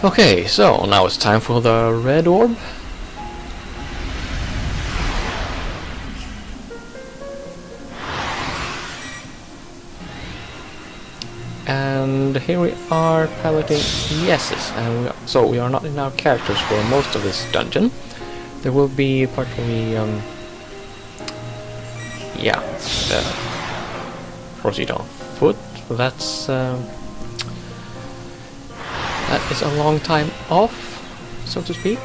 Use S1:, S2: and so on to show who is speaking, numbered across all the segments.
S1: Okay, so now it's time for the red orb. And here we are piloting yeses, and so we are not in our characters for most of this dungeon. There will be a part where we proceed on foot. That is a long time off, so to speak.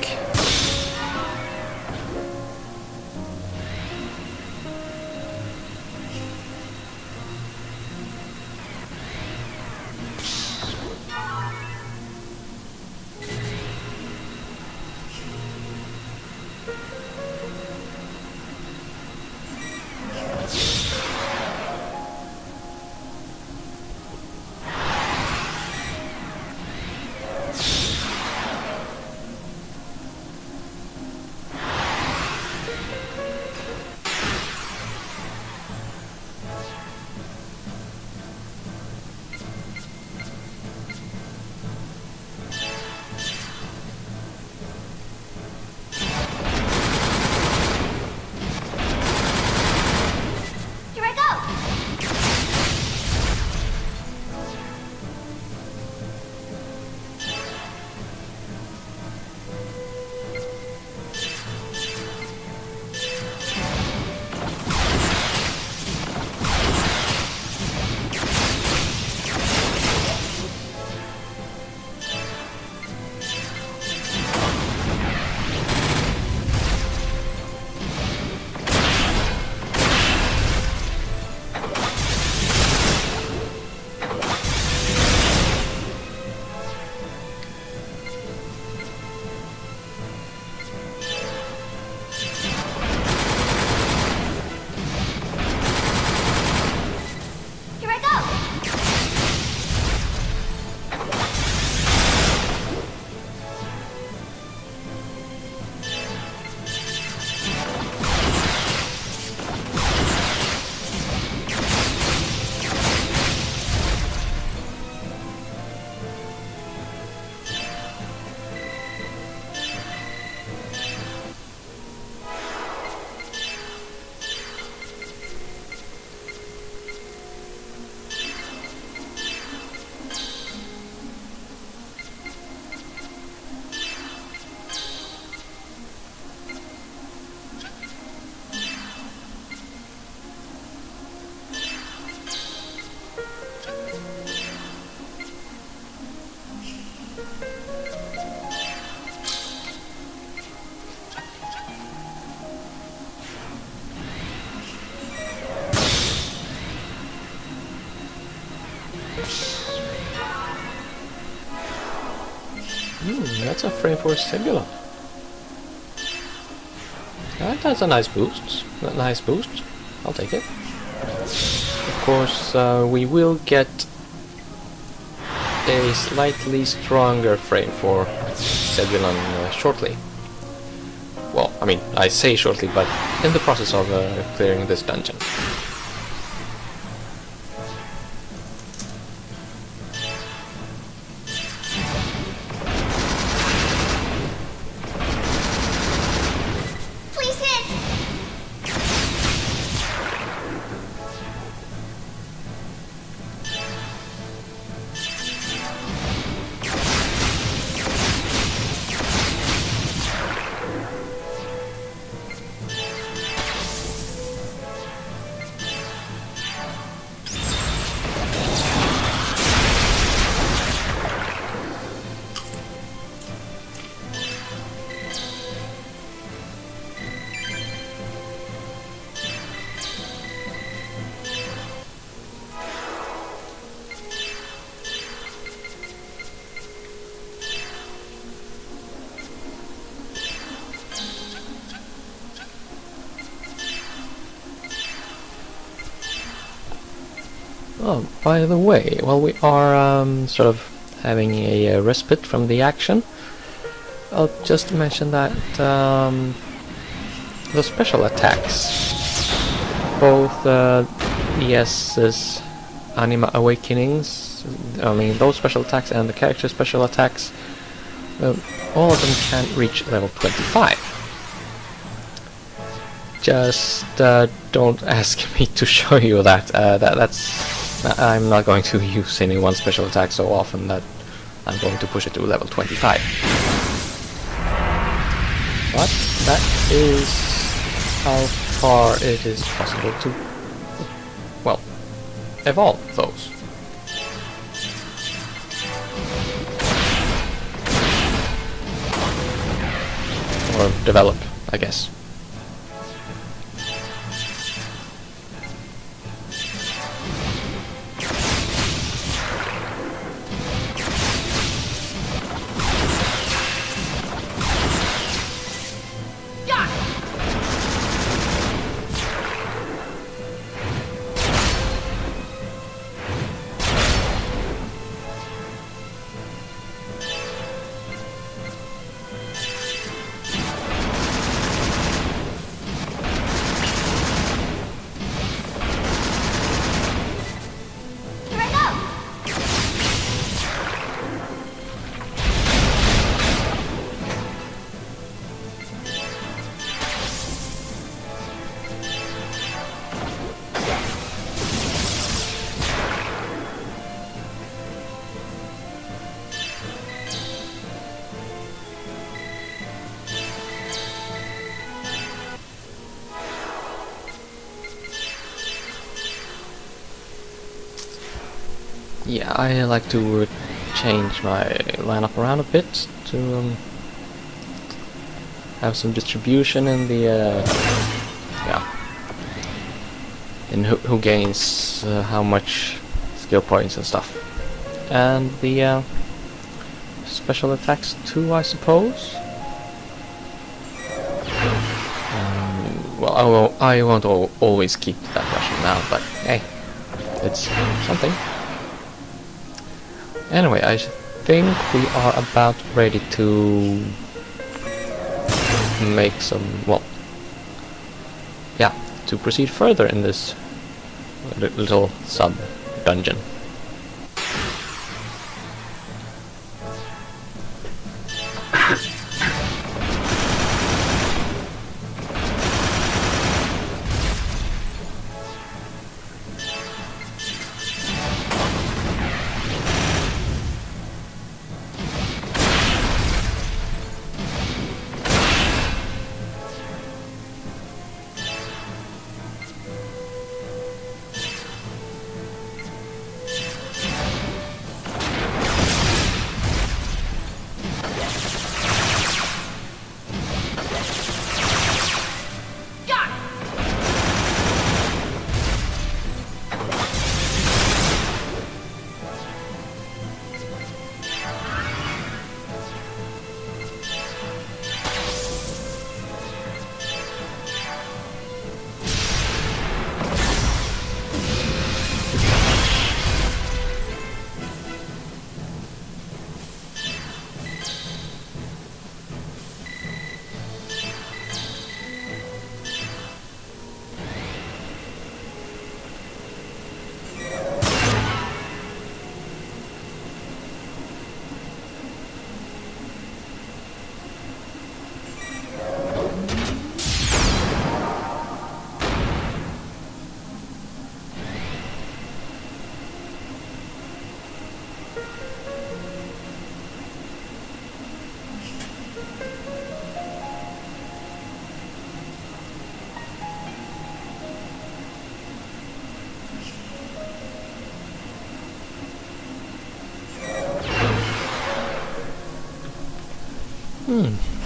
S1: That's a frame for Sebula. That's a nice boost. I'll take it. Of course, we will get a slightly stronger frame for Sebulon shortly. Well, I mean, I say shortly, but in the process of clearing this dungeon. Oh, by the way, while we are sort of having a respite from the action, I'll just mention that the special attacks, both ES's Anima Awakenings, I mean those special attacks and the character special attacks, all of them can reach level 25. Just don't ask me to show you that. I'm not going to use any one special attack so often that I'm going to push it to level 25. But that is how far it is possible to, well, evolve those. Or develop, I guess. Yeah, I like to change my lineup around a bit to have some distribution in the yeah, in who gains how much skill points and stuff, and the special attacks too, I suppose. Well, I won't always keep that Russian now, but hey, it's something. Anyway, I think we are about ready to make some, well, yeah, to proceed further in this little sub-dungeon.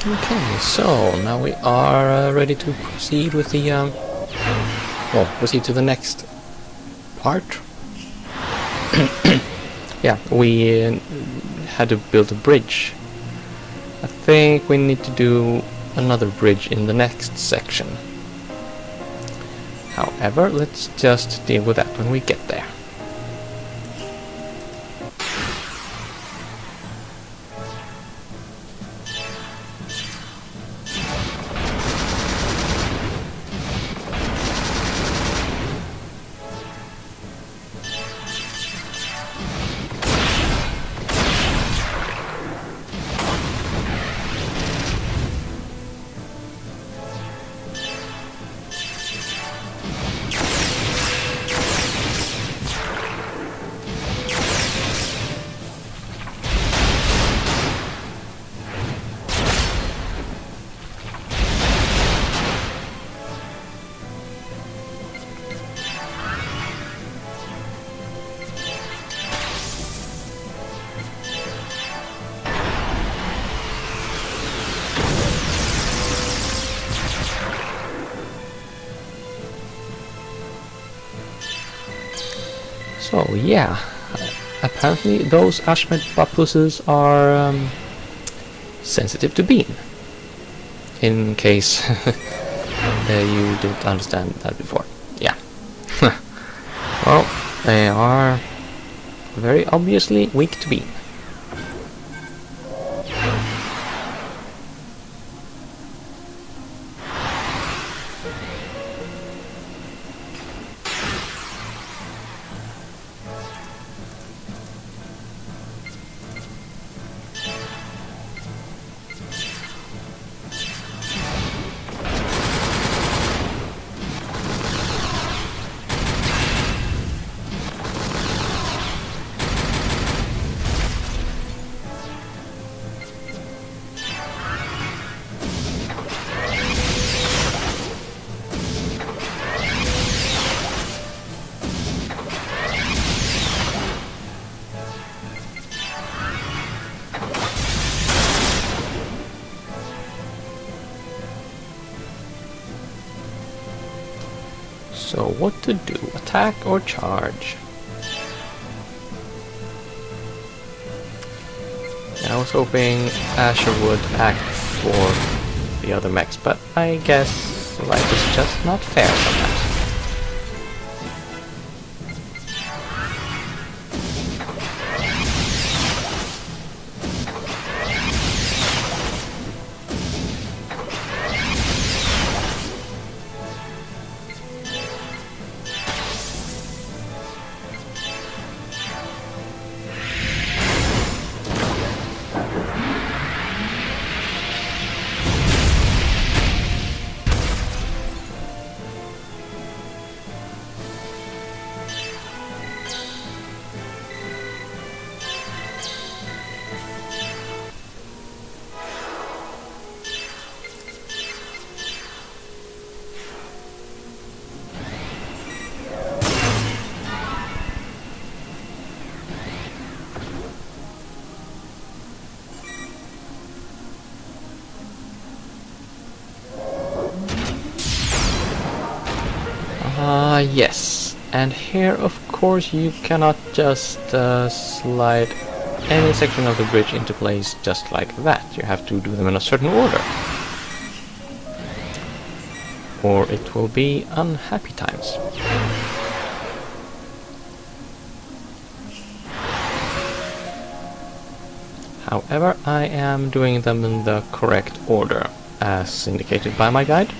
S1: Okay, so now we are ready to proceed with the well, proceed to the next part. Yeah, we had to build a bridge. I think we need to do another bridge in the next section. However, let's just deal with that when we get there. So yeah, apparently those Ashmed papuses are sensitive to bean. In case you didn't understand that before. Yeah. Well, they are very obviously weak to bean. So what to do? Attack or charge? And I was hoping Asher would act for the other mechs, but I guess life is just not fair sometimes. Yes, and here of course you cannot just slide any section of the bridge into place just like that. You have to do them in a certain order, or it will be unhappy times. However, I am doing them in the correct order, as indicated by my guide,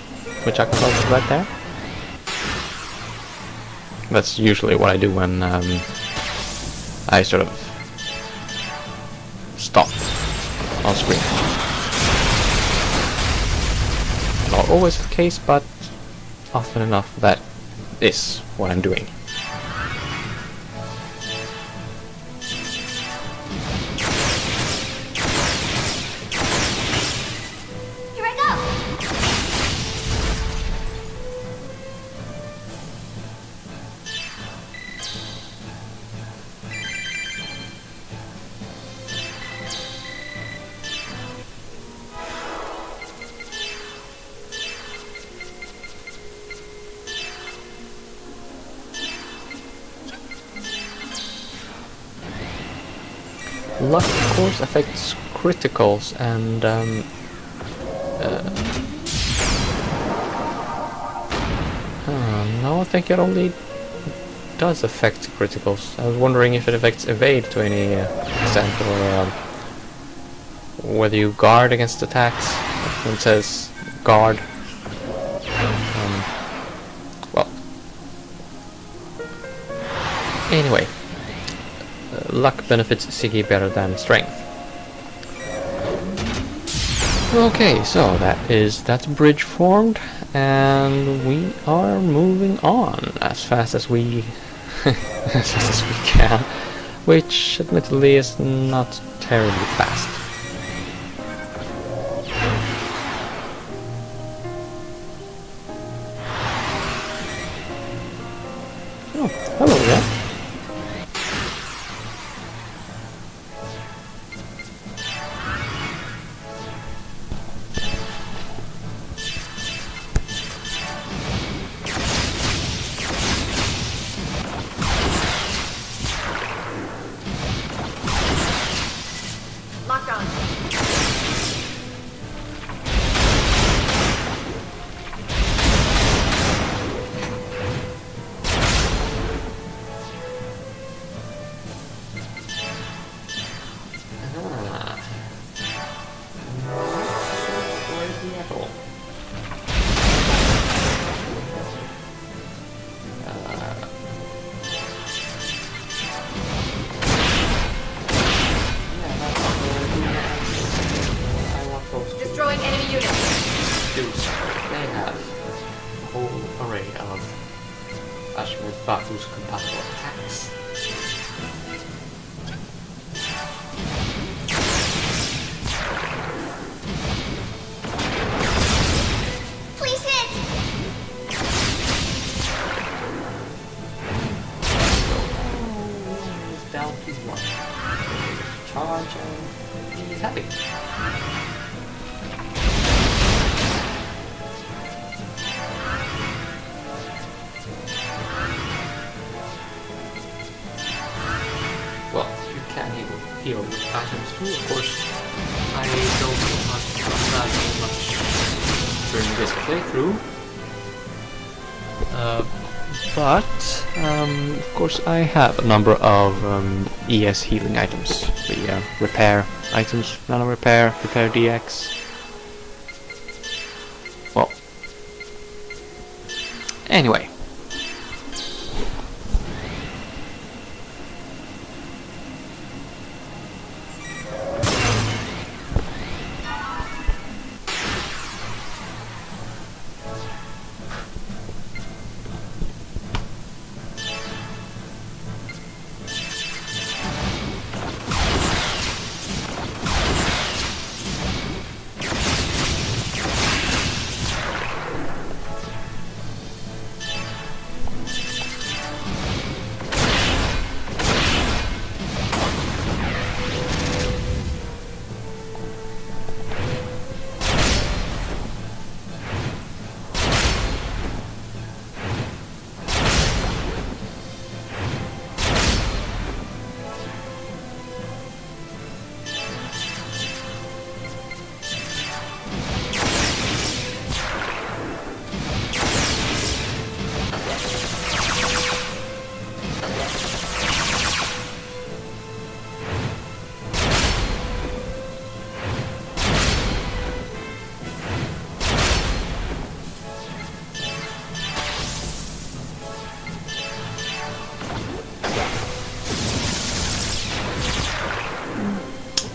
S1: which I consulted right there. That's usually what I do when I sort of stop on screen. Not always the case, but often enough that is what I'm doing. Luck, of course, affects criticals, and no, I think it only does affect criticals. I was wondering if it affects evade to any extent, or whether you guard against attacks. When it says guard, well, anyway. Luck benefits Siggy better than strength. Okay, so that is that bridge formed, and we are moving on as fast as we as fast as we can, which admittedly is not terribly fast. Oh, hello there.
S2: Baku's compatible attacks.
S3: Please hit!
S2: He's down to 1. Charge and he's happy. Well, you can heal with items too, of course. I don't know much about that much during this playthrough.
S1: But of course I have a number of ES healing items. The repair items, nano repair, repair DX. Well, anyway.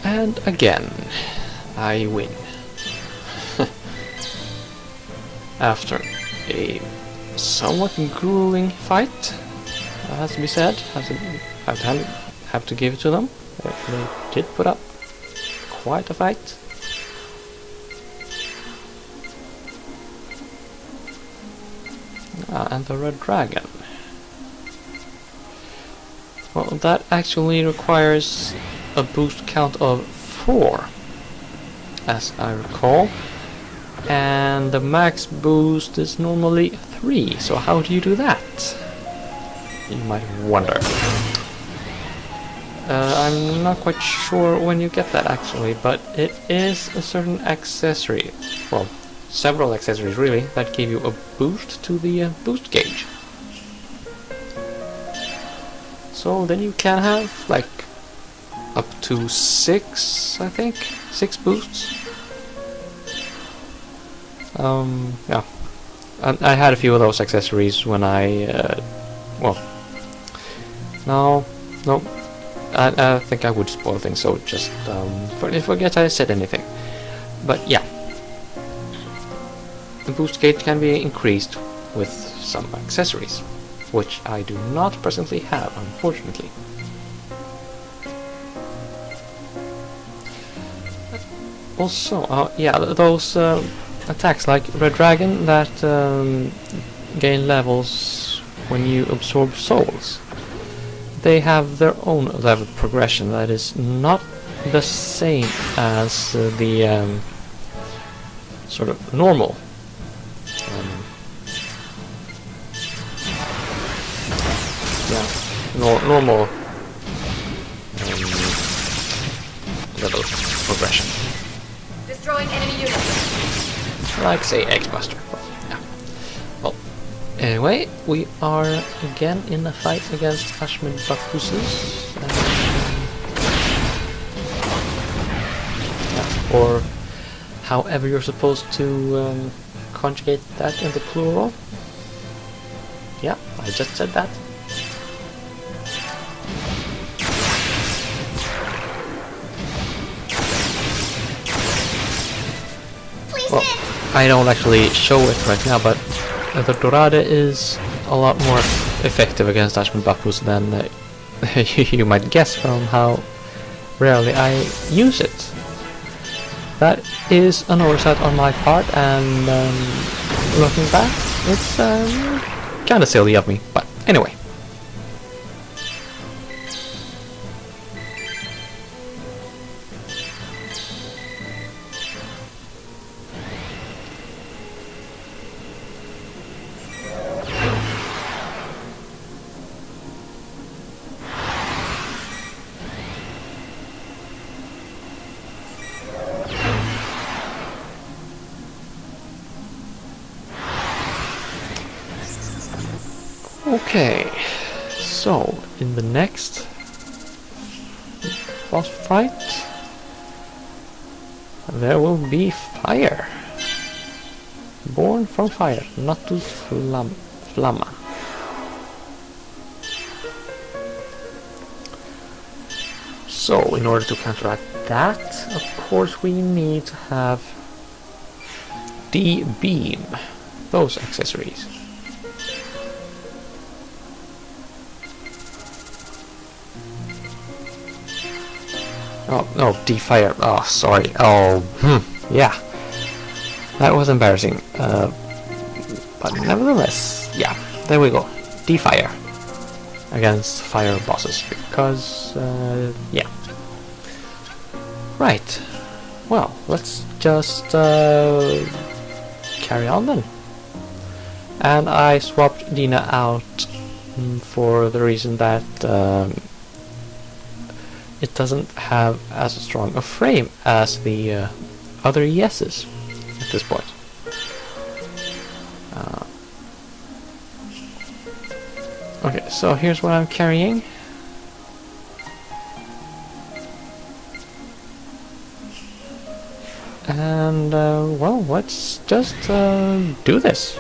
S1: And again, I win. After a somewhat grueling fight, that has to be said. Have to give it to them. They did put up quite a fight. And the red dragon. Well, that actually requires a boost count of 4, as I recall, and the max boost is normally 3, so how do you do that? You might wonder. I'm not quite sure when you get that actually, but it is a certain accessory, well, several accessories really, that give you a boost to the boost gauge. So then you can have like up to 6, I think, 6 boosts. Yeah, I had a few of those accessories when I, well, no, I think I would spoil things, so just forget I said anything. But yeah, the boost gauge can be increased with some accessories, which I do not presently have, unfortunately. Also, yeah, those attacks like Red Dragon that gain levels when you absorb souls, they have their own level progression that is not the same as the sort of normal normal level progression.
S3: Destroying enemy units.
S1: Like, say, X-Buster. Yeah. Well, anyway, we are again in a fight against Ashmid Bakuses. Yeah, or however you're supposed to conjugate that in the plural. Yeah, I just said that. Well, I don't actually show it right now, but the Dorade is a lot more effective against Ashman Bakus than you might guess from how rarely I use it. That is an oversight on my part, and looking back, it's kinda silly of me, but anyway. Okay, so in the next boss fight, there will be fire. Born from fire, Natus Flamma. So, in order to counteract that, of course we need to have the beam, those accessories. Oh, no, D-Fire. Oh, sorry. Oh, yeah. That was embarrassing. But nevertheless, yeah, there we go. D-Fire. Against fire bosses, because, yeah. Right. Well, let's just, carry on then. And I swapped Dina out for the reason that, it doesn't have as strong a frame as the other ESs at this point. Okay, so here's what I'm carrying. And, well, let's just do this.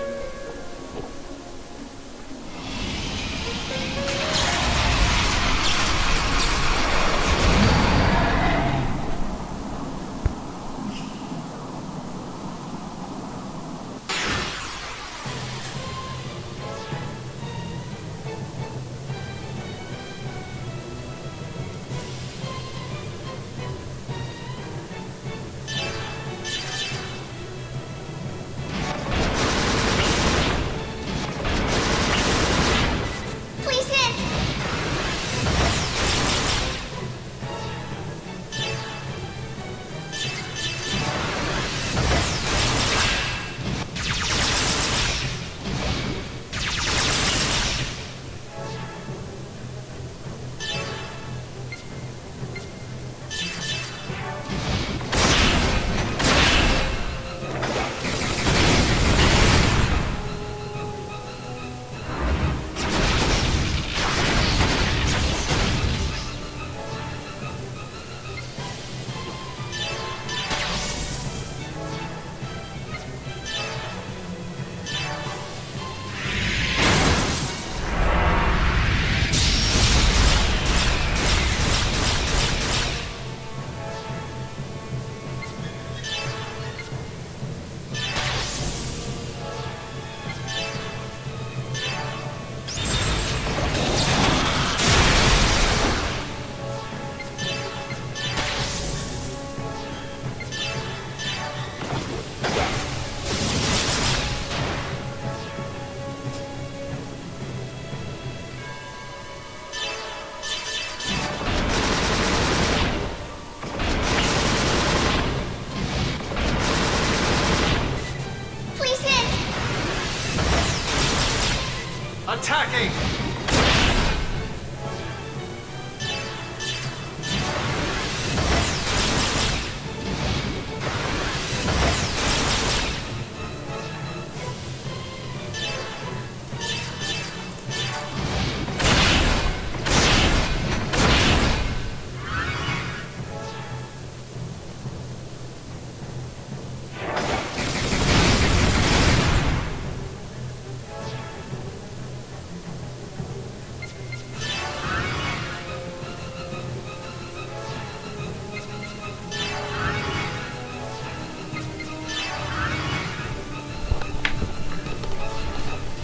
S3: Please hit!
S4: Attacking!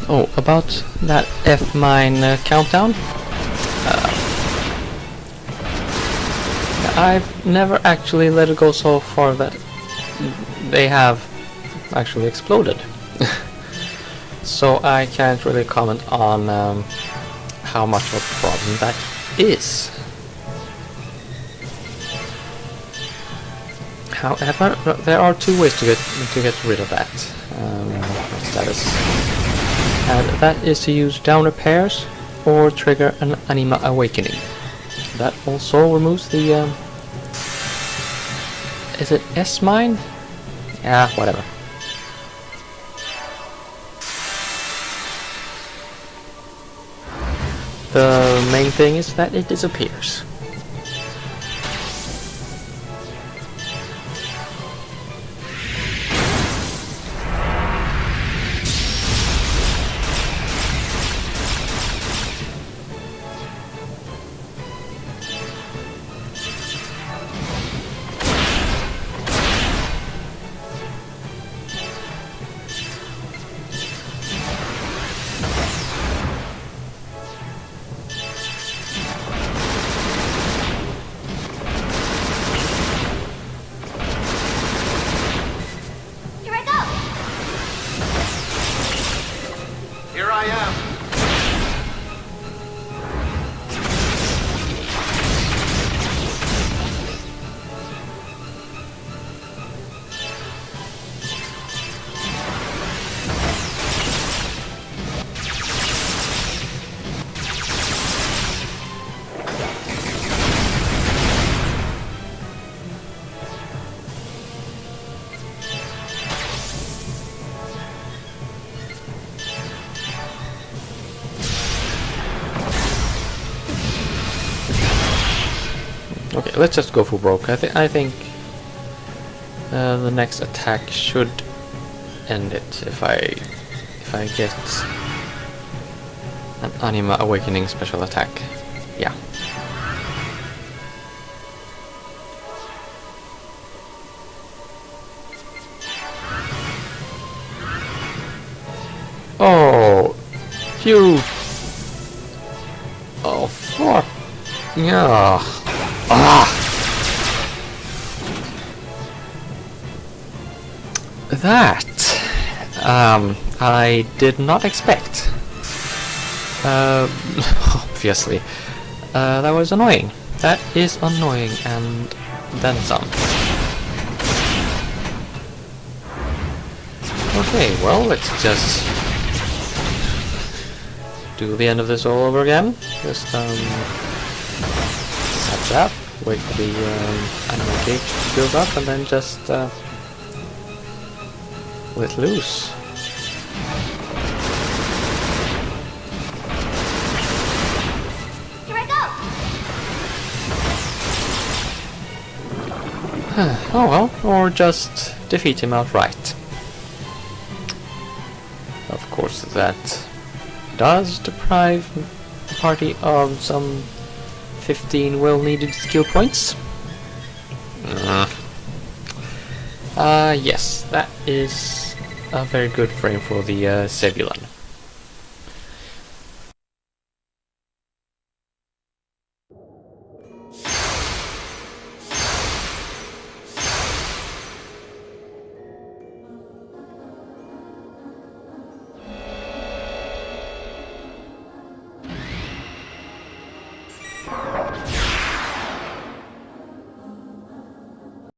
S1: Oh, about that F-mine countdown. I've never actually let it go so far that they have actually exploded. So I can't really comment on how much of a problem that is. However, there are two ways to get rid of that status, and that is to use down repairs or trigger an anima awakening. That also removes the is it S-mine? Yeah, whatever. The main thing is that it disappears.
S3: Here I go.
S4: Here I am.
S1: Okay, let's just go for broke. I think the next attack should end it if I get an anima awakening special attack. Yeah. Oh, phew. Oh, fuck. Yeah. Ah. That I did not expect. Obviously. That was annoying. That is annoying, and then some. Okay, well, let's just do the end of this all over again. Just set up, wait for the animal cage to build up, and then just let loose.
S3: Here I go.
S1: Oh well, or just defeat him outright. Of course, that does deprive the party of some 15 well-needed skill points. Yes, that is a very good frame for the Zebulon.